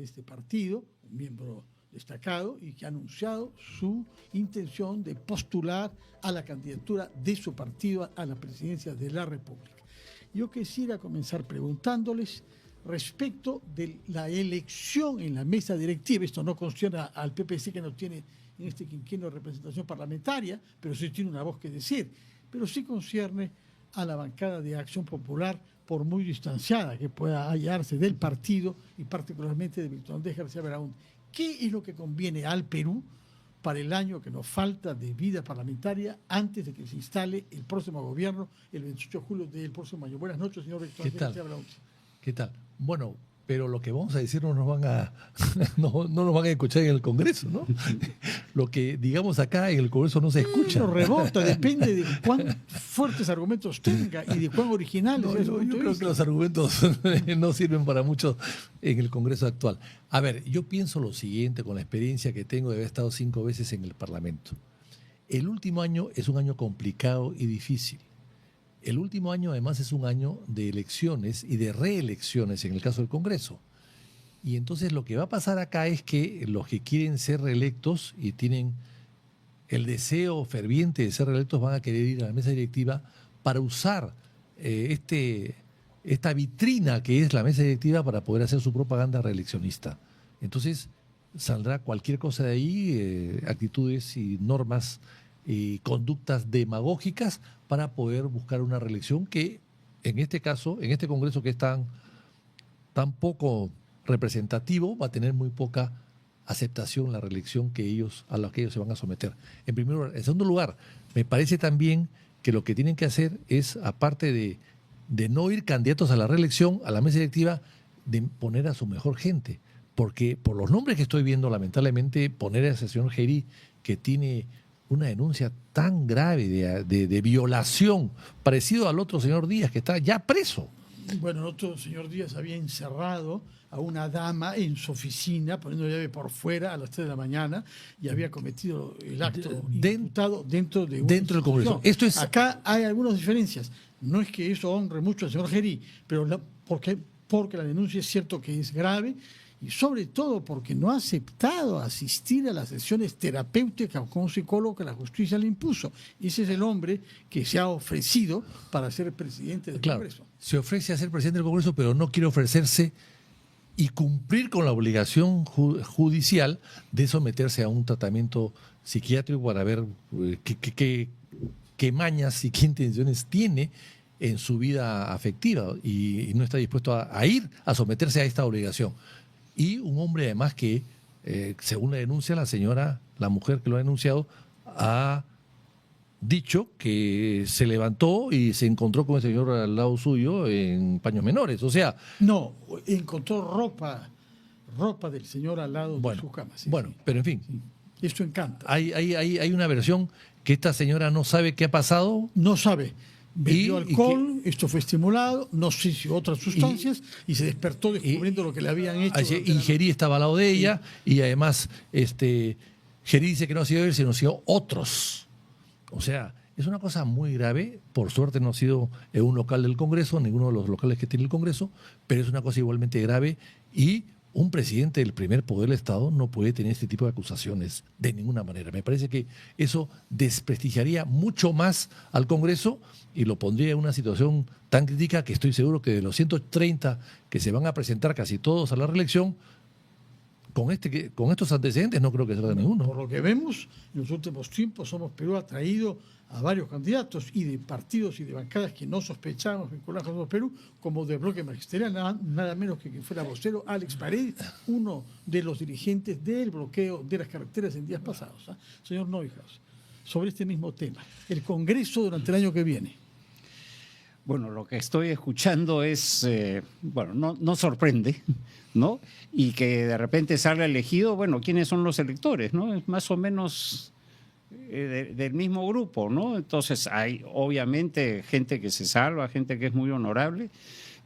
de este partido, un miembro destacado, y que ha anunciado su intención de postular a la candidatura de su partido a la presidencia de la República. Yo quisiera comenzar preguntándoles respecto de la elección en la mesa directiva. Esto no concierne al PPC, que no tiene en este quinquenio representación parlamentaria, pero sí tiene una voz que decir, pero sí concierne a la bancada de Acción Popular, por muy distanciada que pueda hallarse del partido y particularmente de Víctor Andrés García Belaúnde. ¿Qué es lo que conviene al Perú para el año que nos falta de vida parlamentaria antes de que se instale el próximo gobierno el 28 de julio del próximo año? Buenas noches, señor Víctor Andrés García Belaúnde. ¿Qué tal? Bueno, pero lo que vamos a decir no nos van a no nos van a escuchar en el Congreso, ¿no? Lo que digamos acá en el Congreso no se escucha. No rebota, depende de cuán fuertes argumentos tenga y de cuán originales. Yo creo que los argumentos no sirven para mucho en el Congreso actual. A ver, yo pienso lo siguiente, con la experiencia que tengo de haber estado 5 veces en el Parlamento. El último año es un año complicado y difícil. El último año, además, es un año de elecciones y de reelecciones en el caso del Congreso. Y entonces lo que va a pasar acá es que los que quieren ser reelectos y tienen el deseo ferviente de ser reelectos van a querer ir a la mesa directiva para usar esta vitrina que es la mesa directiva para poder hacer su propaganda reeleccionista. Entonces saldrá cualquier cosa de ahí, actitudes y normas y conductas demagógicas para poder buscar una reelección que en este caso, en este Congreso que es tan poco representativo, va a tener muy poca aceptación la reelección a la que ellos se van a someter. En primer lugar. En segundo lugar, me parece también que lo que tienen que hacer es, aparte de no ir candidatos a la reelección, a la mesa directiva, de poner a su mejor gente. Porque por los nombres que estoy viendo, lamentablemente, poner a ese señor Gerí, que tiene una denuncia tan grave de violación, parecido al otro señor Díaz, que está ya preso. Bueno, el otro señor Díaz había encerrado a una dama en su oficina, poniendo llave por fuera a las 3 de la mañana, y había cometido el acto imputado dentro del Congreso. Acá hay algunas diferencias. No es que eso honre mucho al señor Gerí, pero porque la denuncia es cierto que es grave, y sobre todo porque no ha aceptado asistir a las sesiones terapéuticas con un psicólogo que la justicia le impuso. Ese es el hombre que se ha ofrecido para ser presidente del Congreso. Se ofrece a ser presidente del Congreso, pero no quiere ofrecerse y cumplir con la obligación judicial de someterse a un tratamiento psiquiátrico para ver qué mañas y qué intenciones tiene en su vida afectiva, y no está dispuesto a ir a someterse a esta obligación. Y un hombre además que, según la denuncia, la mujer que lo ha denunciado, ha dicho que se levantó y se encontró con el señor al lado suyo en paños menores. O sea... No, encontró ropa del señor al lado de su cama. Sí, bueno, pero en fin. Sí. Esto encanta. Hay una versión que esta señora no sabe qué ha pasado. No sabe. Bebió alcohol, esto fue estimulado, no sé si otras sustancias, y se despertó descubriendo lo que le habían hecho. Y Gerí estaba al lado de ella, y además Gerí dice que no ha sido él, sino ha sido otros. O sea, es una cosa muy grave. Por suerte no ha sido en un local del Congreso, ninguno de los locales que tiene el Congreso, pero es una cosa igualmente grave, y un presidente del primer poder del Estado no puede tener este tipo de acusaciones de ninguna manera. Me parece que eso desprestigiaría mucho más al Congreso y lo pondría en una situación tan crítica que estoy seguro que de los 130 que se van a presentar casi todos a la reelección, con estos antecedentes no creo que salga ninguno. Por lo que vemos, en los últimos tiempos Somos Perú ha traído a varios candidatos y de partidos y de bancadas que no sospechábamos vinculados con Somos Perú, como de Bloque Magisterial, nada menos que fuera vocero Alex Paredes, uno de los dirigentes del bloqueo de las carreteras en días pasados. Señor Neuhaus, sobre este mismo tema, el Congreso durante el año que viene. Bueno, lo que estoy escuchando es, no sorprende, ¿no? Y que de repente salga elegido, ¿quiénes son los electores, no? Es más o menos del mismo grupo, ¿no? Entonces hay obviamente gente que se salva, gente que es muy honorable,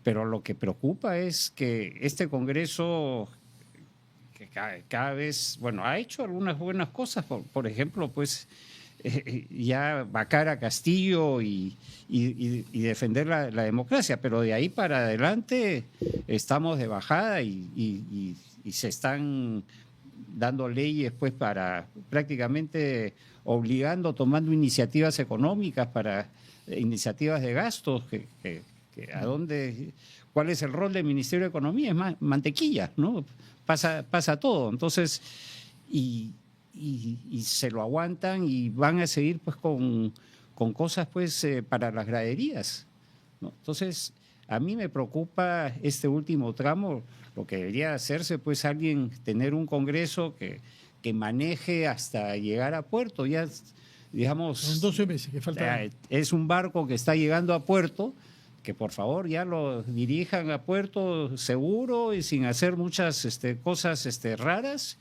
pero lo que preocupa es que este Congreso, que cada vez, ha hecho algunas buenas cosas, por ejemplo, pues ya vacar a Castillo y defender la democracia, pero de ahí para adelante estamos de bajada y y se están dando leyes pues para prácticamente tomando iniciativas económicas para iniciativas de gastos, ¿cuál es el rol del Ministerio de Economía? Es más mantequilla, ¿no? Pasa todo. Entonces, y se lo aguantan y van a seguir pues con cosas pues para las graderías, ¿no? Entonces, a mí me preocupa este último tramo. Lo que debería hacerse pues tener un Congreso que maneje hasta llegar a puerto. Ya, digamos, son 12 meses que faltan. Es un barco que está llegando a puerto, que por favor ya lo dirijan a puerto seguro y sin hacer muchas cosas raras,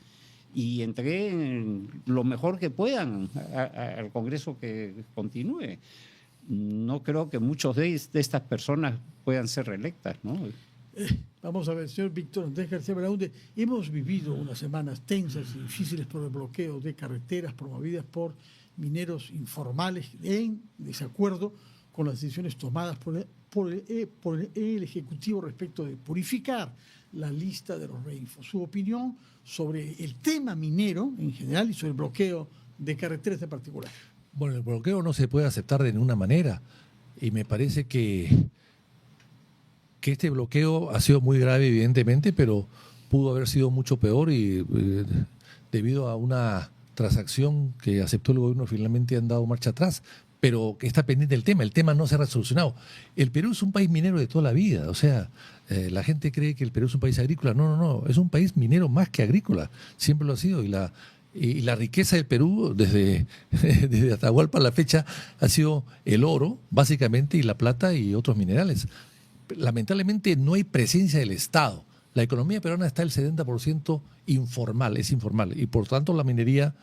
y entreguen lo mejor que puedan al Congreso que continúe. No creo que muchos de estas personas puedan ser reelectas, ¿no? Vamos a ver, señor Víctor Andrés García Belaúnde, hemos vivido unas semanas tensas y difíciles por el bloqueo de carreteras promovidas por mineros informales en desacuerdo con las decisiones tomadas por el Ejecutivo respecto de purificar la lista de los reinfos. Su opinión sobre el tema minero en general y sobre el bloqueo de carreteras en particular. Bueno, el bloqueo no se puede aceptar de ninguna manera y me parece que este bloqueo ha sido muy grave evidentemente, pero pudo haber sido mucho peor y debido a una transacción que aceptó el gobierno finalmente han dado marcha atrás, pero que está pendiente el tema no se ha resolucionado. El Perú es un país minero de toda la vida, o sea, la gente cree que el Perú es un país agrícola, no, es un país minero más que agrícola, siempre lo ha sido, y la riqueza del Perú desde Atahualpa a la fecha ha sido el oro, básicamente, y la plata y otros minerales. Lamentablemente no hay presencia del Estado. La economía peruana está el 70% informal, es informal, y por tanto la minería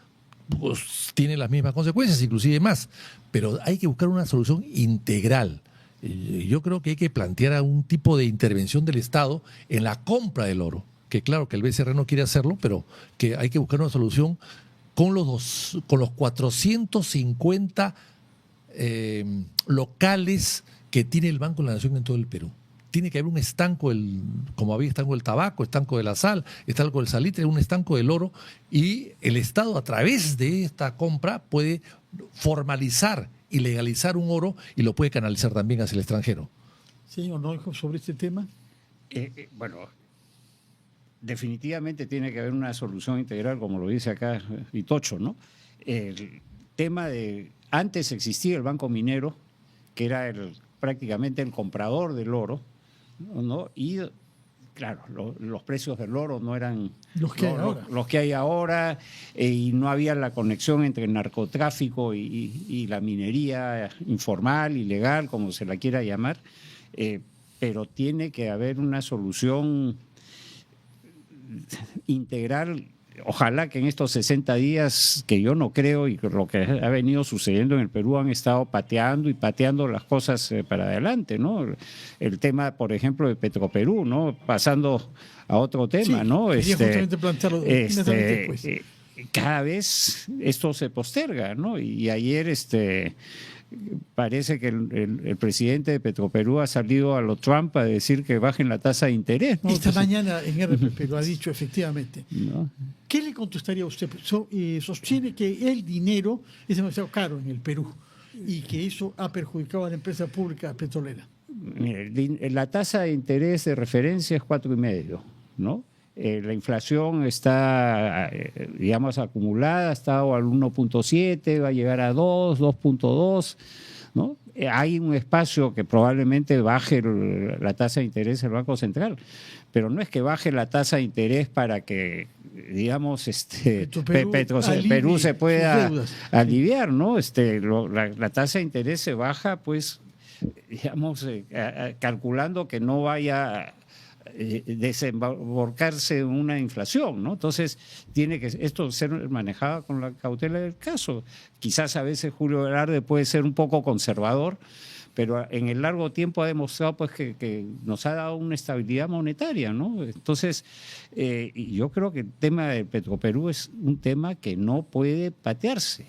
pues, tiene las mismas consecuencias, inclusive más. Pero hay que buscar una solución integral. Yo creo que hay que plantear un tipo de intervención del Estado en la compra del oro, que claro que el BCR no quiere hacerlo, pero que hay que buscar una solución con los 450 locales que tiene el Banco de la Nación en todo el Perú. Tiene que haber un estanco, como había estanco del tabaco, estanco de la sal, estanco del salitre, un estanco del oro, y el Estado a través de esta compra puede formalizar y legalizar un oro y lo puede canalizar también hacia el extranjero. Señor Neuhoff, sobre este tema. Bueno, definitivamente tiene que haber una solución integral, como lo dice acá Itocho, ¿no? El tema antes existía el Banco Minero, que era prácticamente el comprador del oro, ¿no? Y claro, los precios del oro no eran los que hay ahora, y no había la conexión entre el narcotráfico y la minería informal, ilegal, como se la quiera llamar, pero tiene que haber una solución integral. Ojalá que en estos 60 días, que yo no creo, y lo que ha venido sucediendo en el Perú, han estado pateando las cosas para adelante, ¿no? El tema, por ejemplo, de Petroperú, ¿no? Pasando a otro tema, sí, ¿no? Justamente plantearlo cada vez esto se posterga, ¿no? Y ayer parece que el presidente de Petroperú ha salido a lo Trump a decir que bajen la tasa de interés, ¿no? Esta mañana en RPP lo ha dicho efectivamente. ¿No? ¿Qué le contestaría a usted? Sostiene que el dinero es demasiado caro en el Perú y que eso ha perjudicado a la empresa pública petrolera. Mire, la tasa de interés de referencia es 4,5, ¿no? La inflación está, digamos, acumulada, ha estado al 1.7, va a llegar a 2, 2.2, ¿no? Hay un espacio que probablemente baje la tasa de interés del Banco Central, pero no es que baje la tasa de interés para que, digamos, Perú se pueda aliviar, ¿no? La tasa de interés se baja, pues, digamos, calculando que no vaya desembarcarse en una inflación, ¿no? Entonces tiene que esto ser manejado con la cautela del caso. Quizás a veces Julio Velarde puede ser un poco conservador, pero en el largo tiempo ha demostrado pues que nos ha dado una estabilidad monetaria, ¿no? Entonces yo creo que el tema de Petroperú es un tema que no puede patearse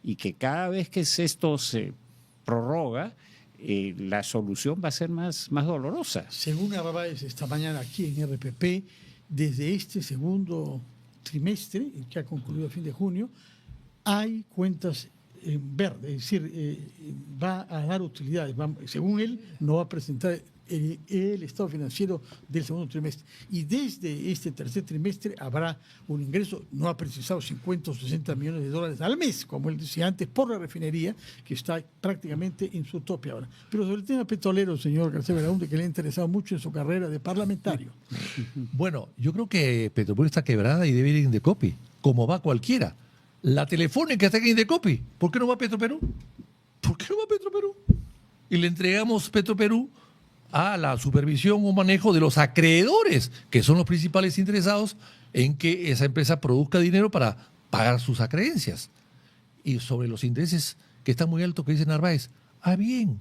y que cada vez que esto se prorroga, la solución va a ser más dolorosa. Según Arrabáez esta mañana aquí en RPP, desde este segundo trimestre, que ha concluido a fin de junio, hay cuentas en verde, es decir, va a dar utilidades. Según él, no va a presentar el estado financiero del segundo trimestre. Y desde este tercer trimestre habrá un ingreso, no ha precisado 50 o 60 millones de dólares al mes, como él decía antes, por la refinería, que está prácticamente en su tope ahora. Pero sobre el tema petrolero, señor García Belaúnde, que le ha interesado mucho en su carrera de parlamentario. Bueno, yo creo que Petroperú está quebrada y debe ir en Indecopi, como va cualquiera. La Telefónica está en Indecopi. ¿Por qué no va a Petroperú? ¿Por qué no va a Petroperú? Y le entregamos Petroperú a la supervisión o manejo de los acreedores, que son los principales interesados en que esa empresa produzca dinero para pagar sus acreencias. Y sobre los intereses que están muy altos, que dice Narváez, bien,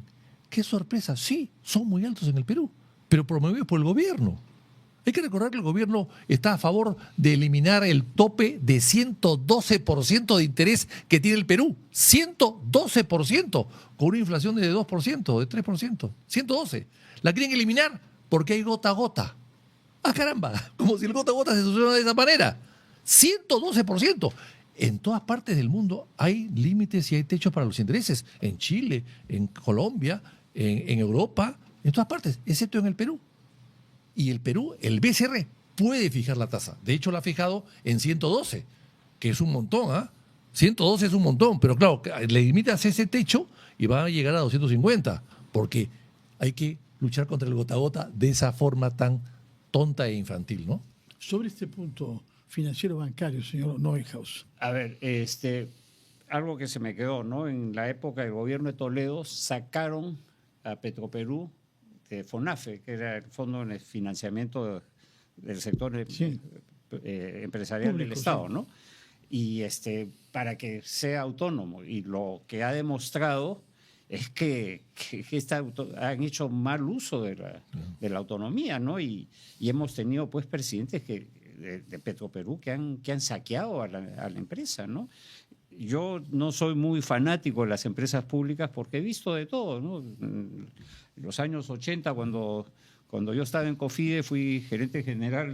qué sorpresa, sí, son muy altos en el Perú, pero promovidos por el gobierno. Hay que recordar que el gobierno está a favor de eliminar el tope de 112% de interés que tiene el Perú. 112%, con una inflación de 2%, de 3%. 112%. La quieren eliminar porque hay gota a gota. Caramba, como si el gota a gota se soluciona de esa manera. 112%. En todas partes del mundo hay límites y hay techos para los intereses. En Chile, en Colombia, en Europa, en todas partes, excepto en el Perú. Y el Perú, el BCR, puede fijar la tasa. De hecho, la ha fijado en 112, que es un montón. 112 es un montón, pero claro, le limitas ese techo y va a llegar a 250, porque hay que luchar contra el gota a gota de esa forma tan tonta e infantil, ¿no? Sobre este punto financiero bancario, señor Neuhaus. A ver, algo que se me quedó, ¿no? En la época del gobierno de Toledo sacaron a Petroperú de FONAFE, que era el Fondo de Financiamiento del Sector Empresarial Público, del Estado, sí. ¿no? Y para que sea autónomo. Y lo que ha demostrado es que han hecho mal uso de la autonomía, ¿no? Y hemos tenido pues presidentes de Petroperú que han saqueado a la empresa, ¿no? Yo no soy muy fanático de las empresas públicas porque he visto de todo, ¿no? En los años 80, cuando yo estaba en COFIDE, fui gerente general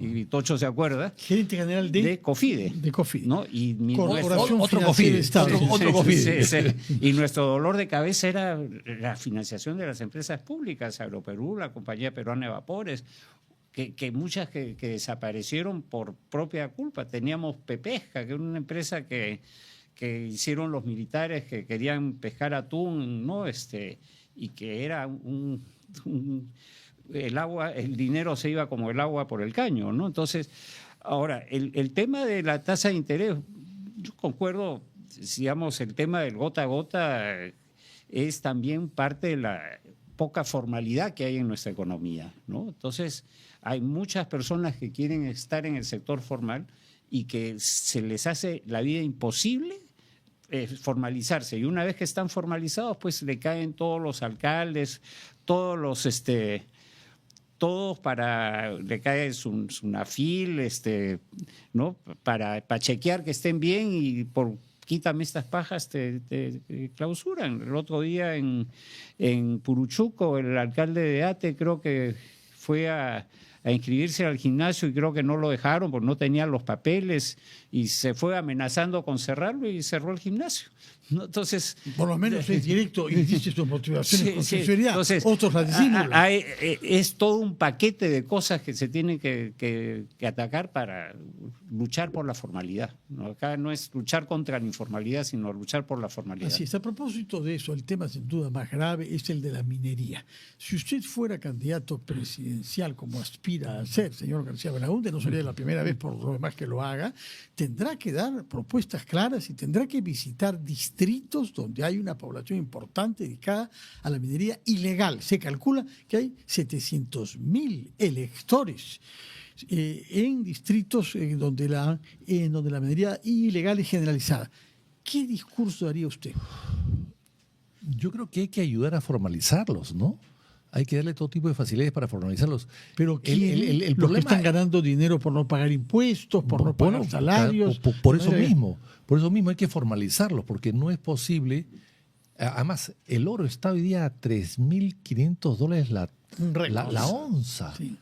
y Tocho se acuerda. Gerente general de COFIDE. De COFIDE. ¿No? Y Corporación otro Financiera COFIDE. del Estado. Otro COFIDE. Sí. Y nuestro dolor de cabeza era la financiación de las empresas públicas, Agroperú, la Compañía Peruana de Vapores, que muchas que desaparecieron por propia culpa. Teníamos Pepesca, que era una empresa que hicieron los militares que querían pescar atún, ¿no? Y que era el dinero se iba como el agua por el caño, ¿no? Entonces, ahora, el tema de la tasa de interés, yo concuerdo, digamos, el tema del gota a gota es también parte de la poca formalidad que hay en nuestra economía, ¿no? Entonces, hay muchas personas que quieren estar en el sector formal y que se les hace la vida imposible formalizarse. Y una vez que están formalizados, pues le caen todos los alcaldes, le cae su Sunafil, ¿no? Para chequear que estén bien y por quítame estas pajas, te clausuran. El otro día en Puruchuco, el alcalde de Ate creo que fue a inscribirse al gimnasio y creo que no lo dejaron porque no tenía los papeles y se fue amenazando con cerrarlo y cerró el gimnasio, ¿no? Entonces, por lo menos es directo y dice sus motivaciones con sinceridad. Entonces, otros las disimulan. Es todo un paquete de cosas que se tienen que atacar para luchar por la formalidad, ¿no? Acá no es luchar contra la informalidad, sino luchar por la formalidad. Así es. A propósito de eso, el tema sin duda más grave es el de la minería. Si usted fuera candidato presidencial, como aspira a ser, señor García Belaúnde, no sería la primera vez por lo demás que lo haga, tendrá que dar propuestas claras y tendrá que visitar distritos donde hay una población importante dedicada a la minería ilegal. Se calcula que hay 700.000 electores en distritos donde la minería ilegal es generalizada. ¿Qué discurso daría usted? Yo creo que hay que ayudar a formalizarlos, ¿no? Hay que darle todo tipo de facilidades para formalizarlos. Pero el los problema que están ganando dinero por no pagar impuestos, por no pagar salarios. Por eso mismo hay que formalizarlos, porque no es posible. Además, el oro está hoy día a $3.500 la onza. Sí.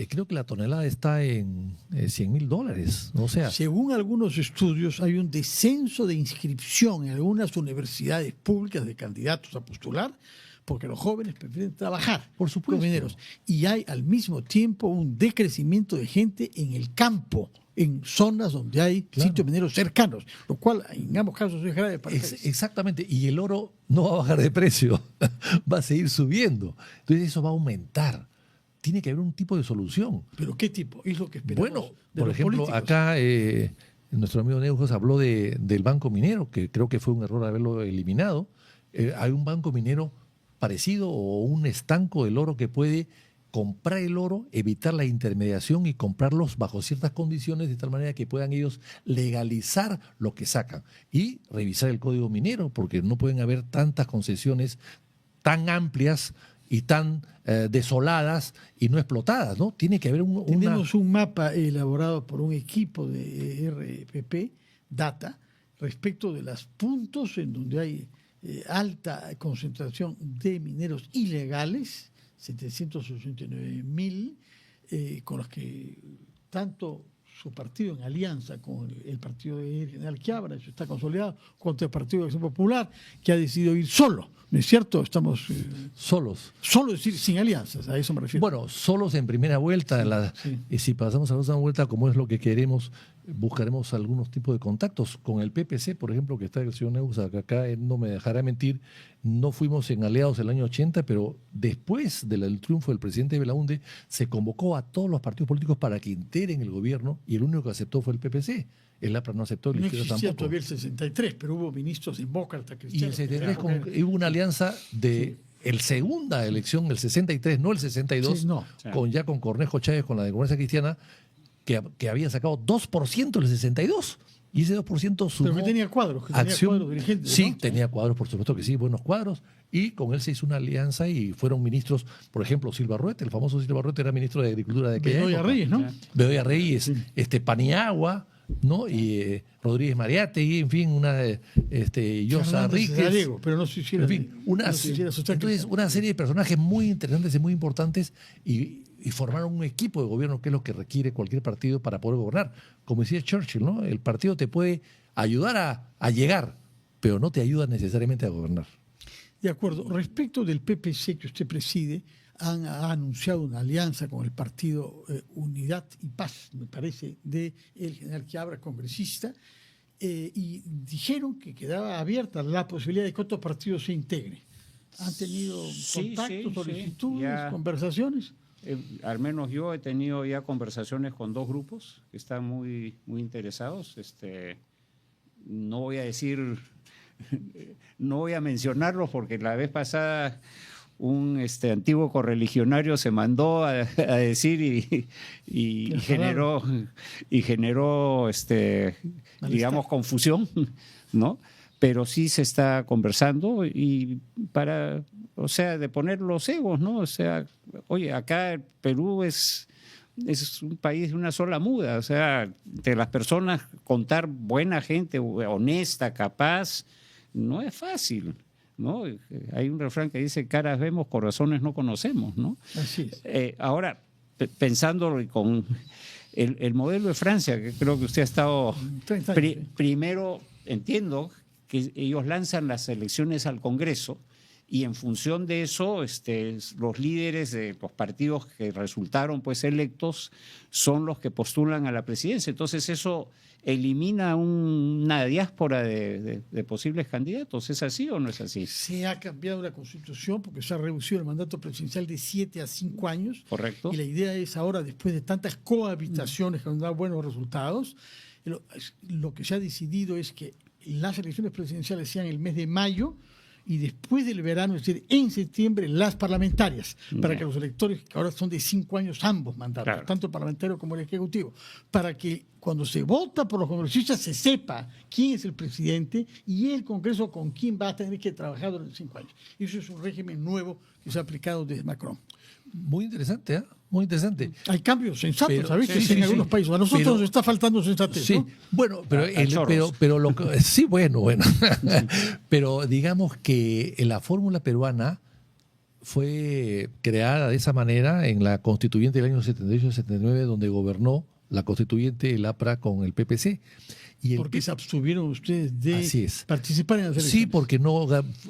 creo que la tonelada está en $100,000, ¿no? O sea, según algunos estudios, hay un descenso de inscripción en algunas universidades públicas de candidatos a postular porque los jóvenes prefieren trabajar, por supuesto, como mineros. Y hay al mismo tiempo un decrecimiento de gente en el campo, en zonas donde hay sitios mineros cercanos, lo cual en ambos casos es grave para el país. Exactamente, y el oro no va a bajar de precio, va a seguir subiendo. Entonces eso va a aumentar. Tiene que haber un tipo de solución. ¿Pero qué tipo? Es lo que esperamos. Bueno, de por los ejemplo, políticos. acá nuestro amigo Neujos habló del banco minero, que creo que fue un error haberlo eliminado. Hay un banco minero parecido o un estanco del oro que puede comprar el oro, evitar la intermediación y comprarlos bajo ciertas condiciones de tal manera que puedan ellos legalizar lo que sacan y revisar el código minero, porque no pueden haber tantas concesiones tan amplias y tan desoladas y no explotadas, ¿no? Tiene que haber Tenemos un mapa elaborado por un equipo de RPP, Data, respecto de los puntos en donde hay alta concentración de mineros ilegales, 789.000, con los que tanto su partido en alianza con el partido de General Quiabra, eso está consolidado, contra el Partido de Acción Popular, que ha decidido ir solo, ¿no es cierto? Estamos solos. Solo, es decir, sin alianzas, a eso me refiero. Bueno, solos en primera vuelta, y si pasamos a la segunda vuelta, como es lo que queremos, buscaremos algunos tipos de contactos. Con el PPC, por ejemplo, que está el señor Neusa, que acá él no me dejará mentir, no fuimos en aliados el año 80, pero después del triunfo del presidente Belaúnde, se convocó a todos los partidos políticos para que integren el gobierno y el único que aceptó fue el PPC. El APRA no aceptó, el no izquierda existía tampoco. todavía el 63, pero hubo ministros en Demócrata, Y cristianos. el 63 hubo una alianza de el segunda elección, el 63, no el 62, Sí, no. con Cornejo Chávez, con la democracia cristiana, que había sacado 2% el 62. Y ese 2% sumó Pero que tenía cuadros, dirigentes. Sí, ¿no? tenía cuadros, por supuesto que sí, buenos cuadros. Y con él se hizo una alianza y fueron ministros, por ejemplo, Silva Ruete, el famoso Silva Ruete era ministro de Agricultura de aquella Bedoya época. Reyes, ¿no? Bedoya Reyes, Paniagua, ¿no? Y Rodríguez Mariátegui, en fin, Yosa Ríquez. Gallego, pero no se hiciera, En fin, entonces una serie de personajes muy interesantes y muy importantes y formaron un equipo de gobierno que es lo que requiere cualquier partido para poder gobernar. Como decía Churchill, ¿no? El partido te puede ayudar a llegar, pero no te ayuda necesariamente a gobernar. De acuerdo. Respecto del PPC que usted preside, ha anunciado una alianza con el partido Unidad y Paz, me parece, del general Quiabra, congresista, y dijeron que quedaba abierta la posibilidad de que otros partidos se integren. ¿Han tenido contactos, solicitudes, conversaciones? Al menos yo he tenido ya conversaciones con 2 grupos que están muy, muy interesados. No voy a decir, no voy a mencionarlos porque la vez pasada un antiguo correligionario se mandó a decir y generó digamos, confusión, ¿no? Pero sí se está conversando y de poner los egos, ¿no? O sea, oye, acá Perú es un país de una sola muda, o sea, de las personas contar buena gente, honesta, capaz, no es fácil, ¿no? Hay un refrán que dice, caras vemos, corazones no conocemos, ¿no? Así es. Ahora, pensando con el modelo de Francia, que creo que usted ha estado... primero, entiendo que ellos lanzan las elecciones al Congreso y en función de eso los líderes de los partidos que resultaron pues electos son los que postulan a la presidencia. Entonces eso elimina una diáspora de posibles candidatos. ¿Es así o no es así? Se ha cambiado la Constitución porque se ha reducido el mandato presidencial de 7 a 5 años. Correcto. Y la idea es ahora, después de tantas cohabitaciones que han dado buenos resultados, lo que se ha decidido es que las elecciones presidenciales sean el mes de mayo y después del verano, es decir, en septiembre, las parlamentarias, para que los electores, que ahora son de 5 años ambos mandatos, tanto el parlamentario como el ejecutivo, para que cuando se vota por los congresistas se sepa quién es el presidente y el Congreso con quién va a tener que trabajar durante 5 años. Eso es un régimen nuevo que se ha aplicado desde Macron. Muy interesante, ¿eh? Muy interesante. Hay cambios sensatos, pero, ¿sabes? En algunos países. A nosotros nos está faltando sensatez, sí, ¿no? Bueno, pero lo que, sí, bueno. Pero digamos que la fórmula peruana fue creada de esa manera en la constituyente del año 78-79, donde gobernó la constituyente, el APRA, con el PPC. Y porque se abstuvieron ustedes de participar en las elecciones. Sí, porque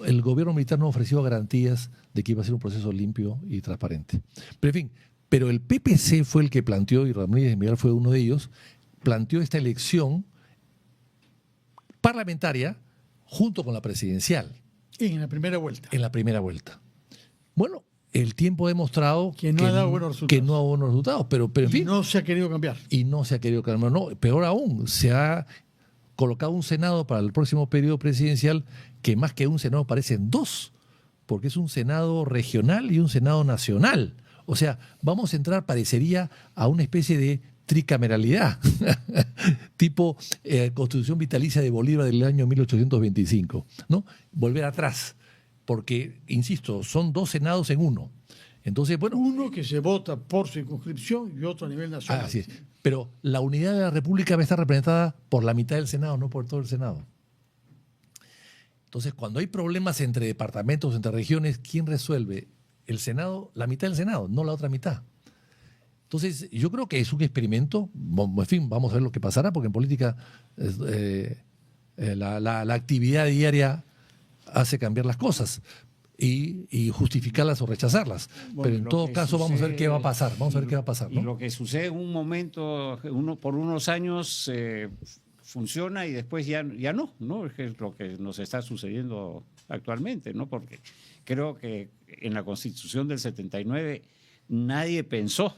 el gobierno militar no ofreció garantías de que iba a ser un proceso limpio y transparente. Pero en fin, pero el PPC fue el que planteó, y Ramírez de Miguel fue uno de ellos, planteó esta elección parlamentaria junto con la presidencial. En la primera vuelta. En la primera vuelta. Bueno, el tiempo ha demostrado que no ha dado buenos resultados. Que no ha dado buenos resultados, pero en fin. Y no se ha querido cambiar. Y no se ha querido cambiar. No, peor aún, se ha colocado un Senado para el próximo periodo presidencial que más que un Senado parecen dos, porque es un Senado regional y un Senado nacional. O sea, vamos a entrar, parecería, a una especie de tricameralidad, tipo Constitución Vitalicia de Bolívar del año 1825, ¿no? Volver atrás, porque, insisto, son dos senados en uno. Entonces, bueno, uno que se vota por circunscripción y otro a nivel nacional. Así es. Pero la unidad de la República va a estar representada por la mitad del Senado, no por todo el Senado. Entonces, cuando hay problemas entre departamentos, entre regiones, ¿quién resuelve? El Senado, la mitad del Senado, no la otra mitad. Entonces, yo creo que es un experimento. En fin, vamos a ver lo que pasará, porque en política la actividad diaria hace cambiar las cosas y justificarlas o rechazarlas. Bueno, pero en todo caso vamos a ver qué va a pasar. Vamos a ver qué va a pasar, ¿no? Y lo que sucede en un momento, por unos años funciona y después ya no, es lo que nos está sucediendo actualmente, ¿no? Porque creo que en la Constitución del 79 nadie pensó.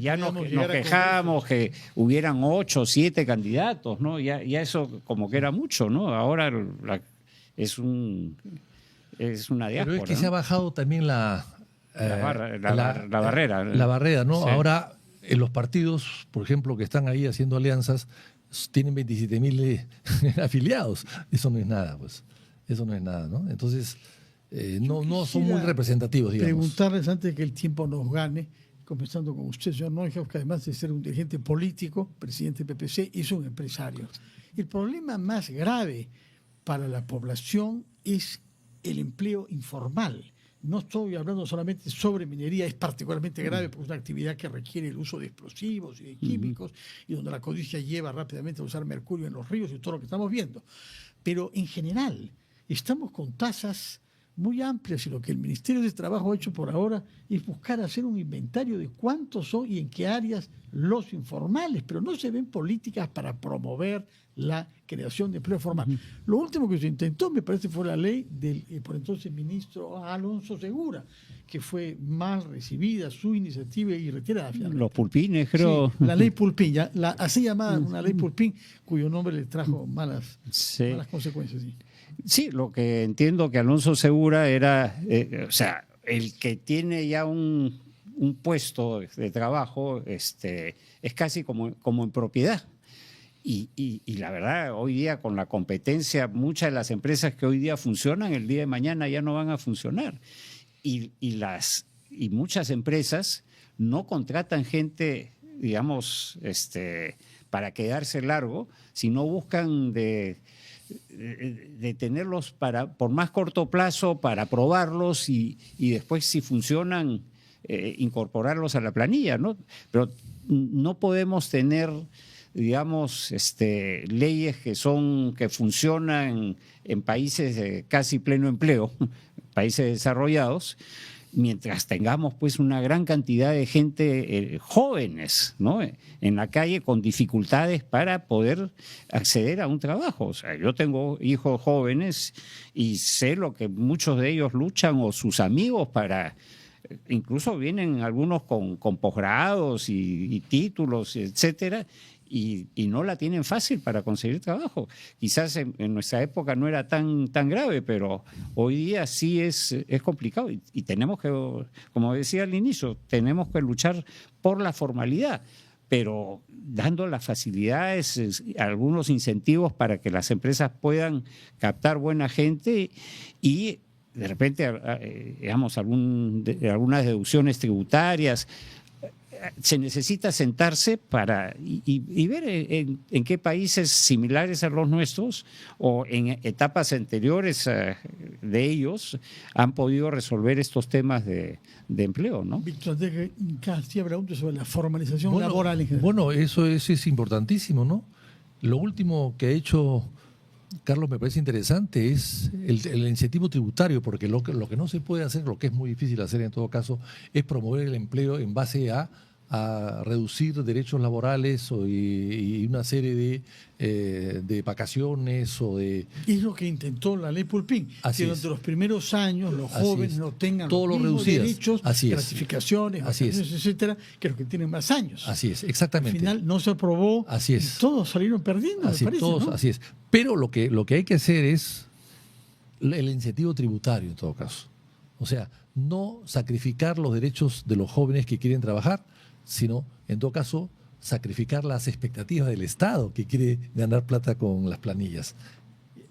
Ya nos quejábamos que hubieran 8 o 7 candidatos, ¿no? Ya eso como que era mucho, ¿no? Ahora es una diáspora. Pero es que, ¿no?, se ha bajado también la barrera. La barrera, ¿no? Sí. Ahora, en los partidos, por ejemplo, que están ahí haciendo alianzas, tienen 27.000 afiliados. Eso no es nada, pues. Eso no es nada, ¿no? Entonces, no son muy representativos, digamos. Preguntarles antes de que el tiempo nos gane, comenzando con usted, señor Neuhaus, que además de ser un dirigente político, presidente del PPC, es un empresario. El problema más grave para la población es el empleo informal. No estoy hablando solamente sobre minería, es particularmente grave porque es una actividad que requiere el uso de explosivos y de químicos y donde la codicia lleva rápidamente a usar mercurio en los ríos y todo lo que estamos viendo. Pero en general estamos con tasas muy amplias y lo que el Ministerio de Trabajo ha hecho por ahora es buscar hacer un inventario de cuántos son y en qué áreas los informales, pero no se ven políticas para promover la creación de empleo formal. Lo último que se intentó, me parece, fue la ley del por entonces ministro Alonso Segura, que fue mal recibida su iniciativa y retirada. Los pulpines, creo. Sí, la ley Pulpín, la así llamada una ley Pulpín, cuyo nombre le trajo malas consecuencias. Sí. Sí, lo que entiendo que Alonso Segura era, o sea, el que tiene ya un puesto de trabajo es casi como en propiedad. Y la verdad, hoy día con la competencia, muchas de las empresas que hoy día funcionan, el día de mañana ya no van a funcionar. Y muchas empresas no contratan gente, digamos, para quedarse largo, sino buscan de tenerlos por más corto plazo, para probarlos y después, si funcionan, incorporarlos a la planilla, ¿no? Pero no podemos tener, digamos, leyes que funcionan en países de casi pleno empleo, países desarrollados, mientras tengamos pues una gran cantidad de gente jóvenes, ¿no?, en la calle con dificultades para poder acceder a un trabajo. O sea, yo tengo hijos jóvenes y sé lo que muchos de ellos luchan, o sus amigos, para... Incluso vienen algunos con posgrados y títulos, etcétera, y no la tienen fácil para conseguir trabajo. Quizás en nuestra época no era tan grave, pero hoy día sí es complicado y tenemos que, como decía al inicio, tenemos que luchar por la formalidad, pero dando las facilidades, algunos incentivos para que las empresas puedan captar buena gente y de repente, digamos, algunas deducciones tributarias. se necesita sentarse y ver en qué países similares a los nuestros o en etapas anteriores de ellos han podido resolver estos temas de empleo, ¿no? Víctor Andrés García pregunta sobre la formalización laboral en general. Bueno, eso es importantísimo, ¿no? Lo último que ha hecho Carlos me parece interesante es el incentivo tributario, porque lo que no se puede hacer, lo que es muy difícil hacer en todo caso, es promover el empleo en base a reducir derechos laborales y una serie de vacaciones o de... Es lo que intentó la ley Pulpín, que durante los primeros años los jóvenes no tengan todos los mismos derechos, Así gratificaciones, vacaciones, etcétera, que los que tienen más años. Así es, exactamente. Al final no se aprobó Así es. y todos salieron perdiendo, Así, me parece, todos, ¿no? Así es. Pero lo que hay que hacer es el incentivo tributario en todo caso. O sea, no sacrificar los derechos de los jóvenes que quieren trabajar, sino, en todo caso, sacrificar las expectativas del Estado que quiere ganar plata con las planillas.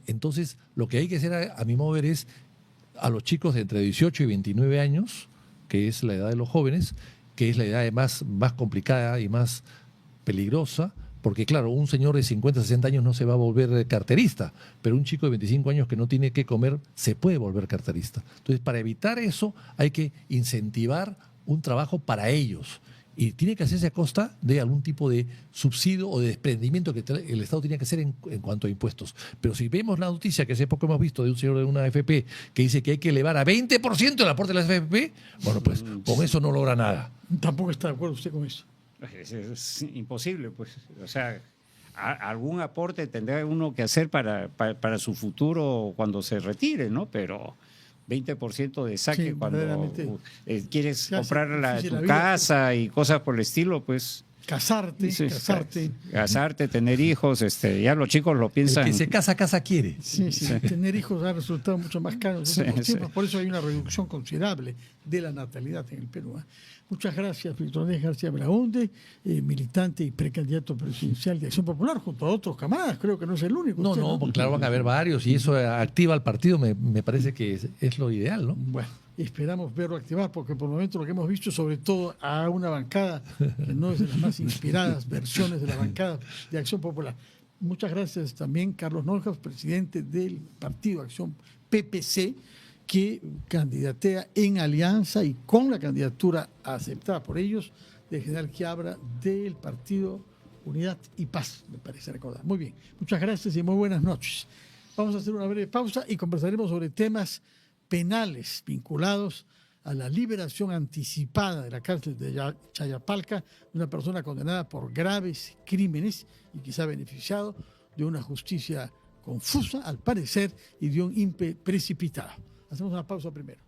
Entonces, lo que hay que hacer, a mi modo de ver, es a los chicos de entre 18 y 29 años, que es la edad de los jóvenes, que es la edad más complicada y más peligrosa, porque claro, un señor de 50, 60 años no se va a volver carterista, pero un chico de 25 años que no tiene que comer se puede volver carterista. Entonces, para evitar eso, hay que incentivar un trabajo para ellos. Y tiene que hacerse a costa de algún tipo de subsidio o de desprendimiento que el Estado tiene que hacer en cuanto a impuestos. Pero si vemos la noticia que hace poco hemos visto de un señor de una AFP que dice que hay que elevar a 20% el aporte de las AFP, bueno, pues con eso no logra nada. Tampoco está de acuerdo usted con eso. Es imposible, pues. O sea, algún aporte tendrá uno que hacer para su futuro cuando se retire, ¿no? Pero 20% de saque cuando quieres comprar tu casa y cosas por el estilo, pues... Casarte, tener hijos, ya los chicos lo piensan. El que se casa quiere. Sí. Tener hijos ha resultado mucho más caro en los últimos tiempos. Por eso hay una reducción considerable de la natalidad en el Perú. Muchas gracias, Víctor Andrés García Belaúnde, militante y precandidato presidencial de Acción Popular, junto a otros camaradas. Creo que no es el único. No, pues claro, van a haber varios y eso activa al partido, me parece que es lo ideal, ¿no? Bueno, esperamos verlo activar, porque por el momento lo que hemos visto, sobre todo a una bancada que no es de las más inspiradas versiones de la bancada de Acción Popular. Muchas gracias también, Carlos Noljas, presidente del Partido Acción PPC, que candidatea en alianza y con la candidatura aceptada por ellos del general Quiabra del Partido Unidad y Paz, me parece recordar. Muy bien, muchas gracias y muy buenas noches. Vamos a hacer una breve pausa y conversaremos sobre temas penales vinculados a la liberación anticipada de la cárcel de Chayapalca de una persona condenada por graves crímenes y que se ha beneficiado de una justicia confusa, al parecer, y de un ímpetu precipitado. Hacemos una pausa primero.